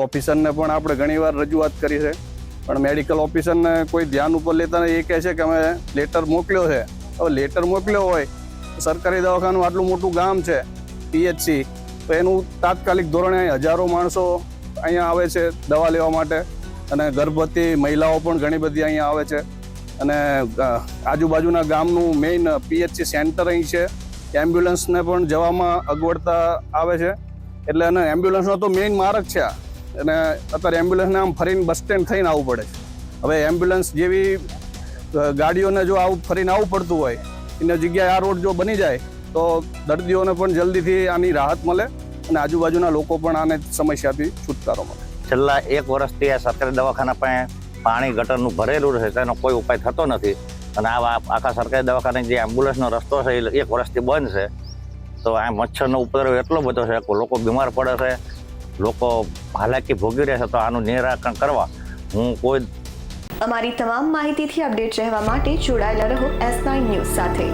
ઓફિસરને પણ આપણે ઘણીવાર રજૂઆત કરી છે, પણ મેડિકલ ઓફિસરને કોઈ ધ્યાન ઉપર લેતા નહીં. એ કહે છે કે અમે લેટર મોકલ્યો છે. હવે લેટર મોકલ્યો હોય, સરકારી દવાખાનું આટલું મોટું ગામ છે PHC, તો એનું તાત્કાલિક ધોરણે હજારો માણસો અહીંયા આવે છે દવા લેવા માટે, અને ગર્ભવતી મહિલાઓ પણ ઘણી બધી અહીંયા આવે છે. અને આજુબાજુના ગામનું મેઇન PHC સેન્ટર અહીં છે. એમ્બ્યુલન્સને પણ જવામાં અગવડતા આવે છે, એટલે અને એમ્બ્યુલન્સનો તો મેઇન માર્ગ છે. અને અત્યારે એમ્બ્યુલન્સને આમ ફરીને બસ સ્ટેન્ડ થઈને આવવું પડે છે. હવે એમ્બ્યુલન્સ જેવી ગાડીઓને જો આવું ફરીને આવવું પડતું હોય, એની જગ્યાએ આ રોડ જો બની જાય તો દર્દીઓને પણ જલ્દીથી આની રાહત મળે અને આજુબાજુના લોકો પણ આને સમસ્યાથી છુટકારો મળે. છેલ્લા 1 વર્ષથી આ સરકારી દવાખાના પાસે પાણી ગટરનું ભરેલું રહે, તેનો કોઈ ઉપાય થતો નથી. અને આખા સરકારી દવાખાને જે એમ્બ્યુલન્સનો રસ્તો છે એ 1 વર્ષથી બંધ છે. તો આ મચ્છરનો ઉપદ્રવ એટલો બધો છે કે લોકો બીમાર પડે છે, લોકો હાલાકી ભોગવી રહ્યા છે. તો આનું નિરાકરણ કરવા અમારી તમામ માહિતીથી અપડેટ રહેવા માટે જોડાયેલા રહો S9 ન્યૂઝ સાથે.